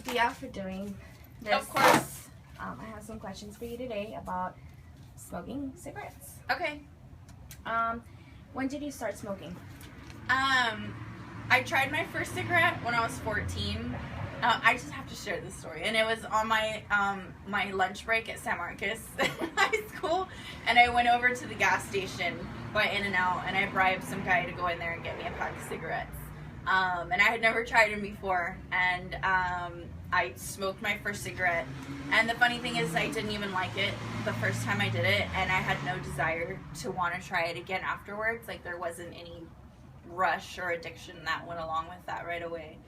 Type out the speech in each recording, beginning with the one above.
Sophia, for doing this. Of course. I have some questions for you today about smoking cigarettes. Okay. When did you start smoking? I tried my first cigarette when I was 14. I just have to share this story. And it was on my my lunch break at San Marcos High School. And I went over to the gas station by In-N-Out, and I bribed some guy to go in there and get me a pack of cigarettes. And I had never tried them before. And I smoked my first cigarette. And the funny thing is, I didn't even like it the first time I did it. And I had no desire to want to try it again afterwards. Like, there wasn't any rush or addiction that went along with that right away.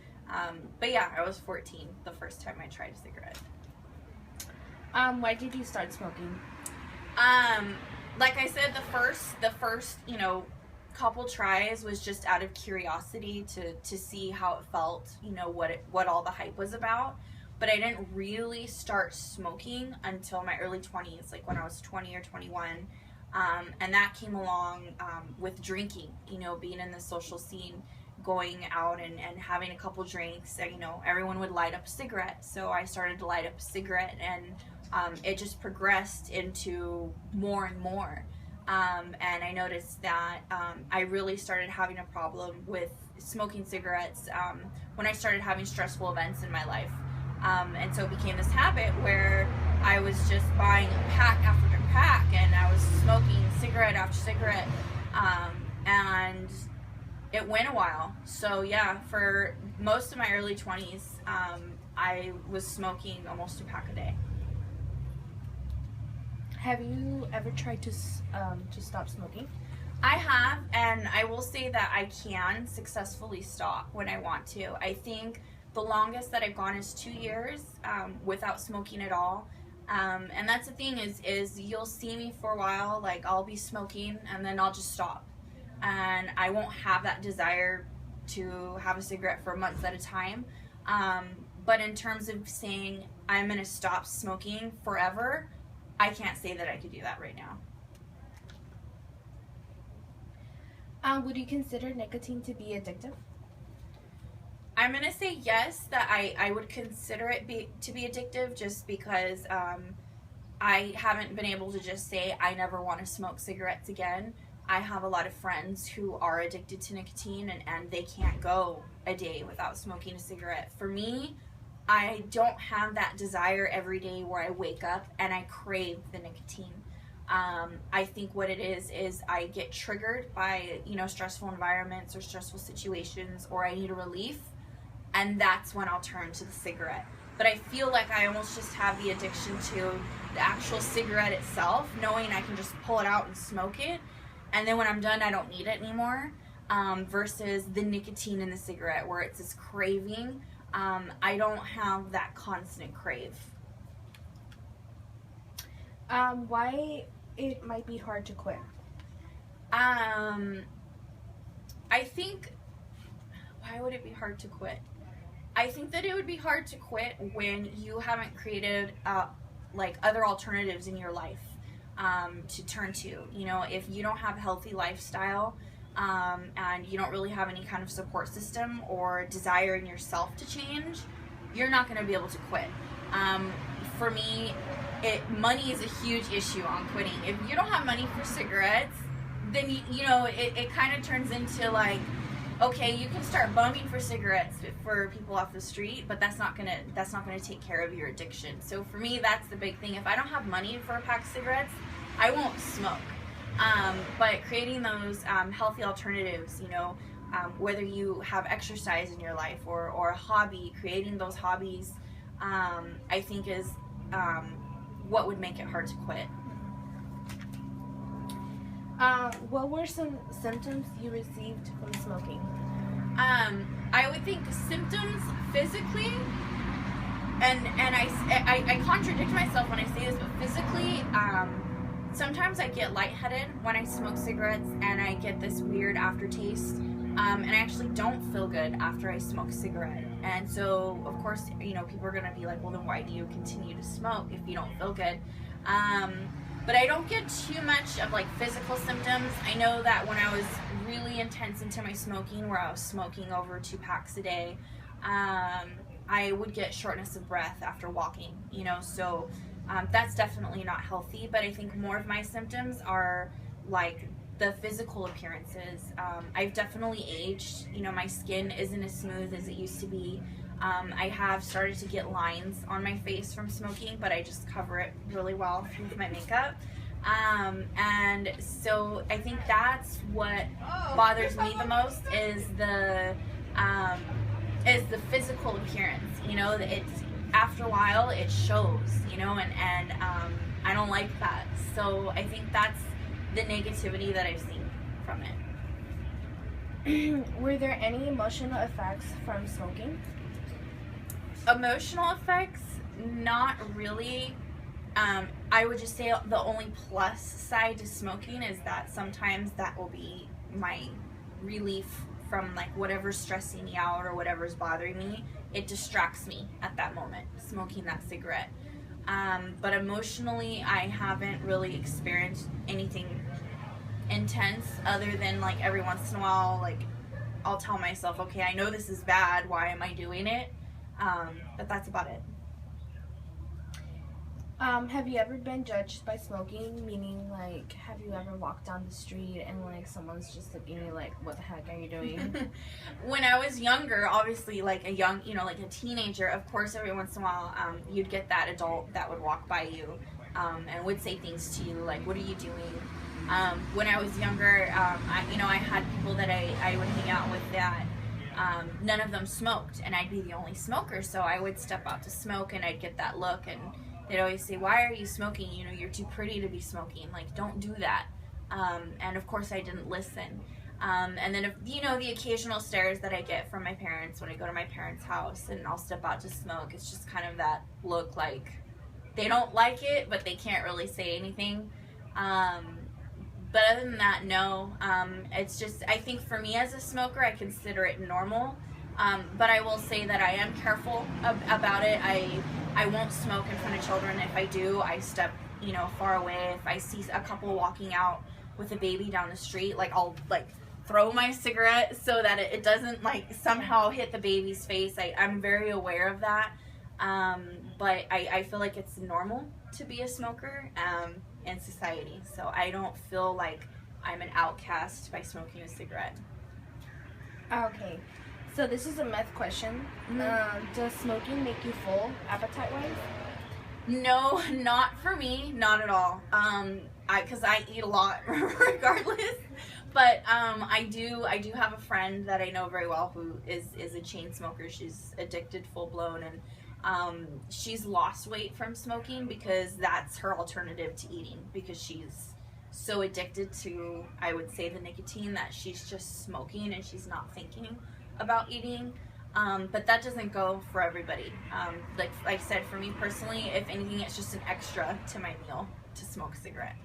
But yeah, I was 14 the first time I tried a cigarette. Why did you start smoking? Like I said, the first, couple tries was just out of curiosity to see how it felt, what all the hype was about. But I didn't really start smoking until my early 20s, like when I was 20 or 21. And that came along with drinking, being in the social scene, going out and having a couple drinks. Everyone would light up a cigarette. So I started to light up a cigarette, and it just progressed into more and more. And I noticed that I really started having a problem with smoking cigarettes when I started having stressful events in my life. And so it became this habit where I was just buying pack after pack, and I was smoking cigarette after cigarette, and it went a while. So yeah, for most of my early 20s, I was smoking almost a pack a day. Have you ever tried to stop smoking? I have, and I will say that I can successfully stop when I want to. I think the longest that I've gone is 2 years without smoking at all. And that's the thing is you'll see me for a while, like I'll be smoking and then I'll just stop. And I won't have that desire to have a cigarette for months at a time. But in terms of saying I'm going to stop smoking forever, I can't say that I could do that right now. Would you consider nicotine to be addictive? I'm going to say yes, that I would consider it to be addictive, just because I haven't been able to just say I never want to smoke cigarettes again. I have a lot of friends who are addicted to nicotine, and they can't go a day without smoking a cigarette. For me, I don't have that desire every day where I wake up and I crave the nicotine. I think what it is I get triggered by, stressful environments or stressful situations, or I need a relief, and that's when I'll turn to the cigarette. But I feel like I almost just have the addiction to the actual cigarette itself, knowing I can just pull it out and smoke it, and then when I'm done, I don't need it anymore, versus the nicotine in the cigarette where it's this craving. I don't have that constant crave. Why it might be hard to quit? I think, why would it be hard to quit? I think that it would be hard to quit when you haven't created like other alternatives in your life to turn to. If you don't have a healthy lifestyle, and you don't really have any kind of support system or desire in yourself to change, you're not going to be able to quit. For me, money is a huge issue on quitting. If you don't have money for cigarettes, then it kind of turns into like, okay, you can start bumming for cigarettes for people off the street, but that's not gonna take care of your addiction. So for me, that's the big thing. If I don't have money for a pack of cigarettes, I won't smoke. But creating those healthy alternatives, whether you have exercise in your life or a hobby, creating those hobbies, I think is what would make it hard to quit. What were some symptoms you received from smoking? I would think symptoms physically, and I contradict myself when I say this, but physically, sometimes I get lightheaded when I smoke cigarettes, and I get this weird aftertaste, and I actually don't feel good after I smoke a cigarette. And so, of course, people are going to be like, well, then why do you continue to smoke if you don't feel good? But I don't get too much of like physical symptoms. I know that when I was really intense into my smoking, where I was smoking over 2 packs a day, I would get shortness of breath after walking, you know, so that's definitely not healthy. But I think more of my symptoms are like the physical appearances. I've definitely aged. You know, my skin isn't as smooth as it used to be. I have started to get lines on my face from smoking, but I just cover it really well with my makeup. And so I think that's what bothers me the most is the physical appearance. You know, it's after a while it shows. You know, and I don't like that. So I think that's the negativity that I've seen from it. Were there any emotional effects from smoking? Emotional effects, not really. I would just say the only plus side to smoking is that sometimes that will be my relief from like whatever's stressing me out or whatever's bothering me. It distracts me at that moment, smoking that cigarette. But emotionally, I haven't really experienced anything intense other than like every once in a while, like I'll tell myself, okay, I know this is bad, why am I doing it? But that's about it. Have you ever been judged by smoking? Meaning, like, have you ever walked down the street and, like, someone's just looking at you like, what the heck are you doing? When I was younger, obviously, like a young, you know, like a teenager, of course, every once in a while, you'd get that adult that would walk by you and would say things to you, like, what are you doing? When I was younger, I had people that I would hang out with that none of them smoked, and I'd be the only smoker, so I would step out to smoke, and I'd get that look, and they'd always say, why are you smoking? You know, you're too pretty to be smoking. Like, don't do that. And of course I didn't listen. And then, the occasional stares that I get from my parents when I go to my parents' house and I'll step out to smoke. It's just kind of that look like they don't like it, but they can't really say anything. But other than that, no. It's just, I think for me as a smoker, I consider it normal. But I will say that I am careful about it. I won't smoke in front of children. If I do, I step, far away. If I see a couple walking out with a baby down the street, like I'll throw my cigarette so that it doesn't somehow hit the baby's face. I'm very aware of that. But I feel like it's normal to be a smoker in society. So I don't feel like I'm an outcast by smoking a cigarette. Okay. So this is a meth question. Does smoking make you full, appetite-wise? No, not for me, not at all. Because I eat a lot regardless. But I do have a friend that I know very well who is a chain smoker. She's addicted full-blown, and she's lost weight from smoking because that's her alternative to eating, because she's so addicted to, I would say, the nicotine that she's just smoking and she's not thinking about eating. But that doesn't go for everybody. Like I said, for me personally, if anything, it's just an extra to my meal to smoke a cigarette.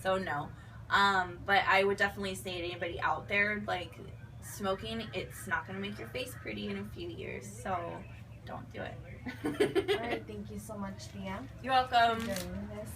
So no. But I would definitely say to anybody out there, smoking, it's not going to make your face pretty in a few years. So don't do it. All right, thank you so much, Thea. You're welcome. For doing this.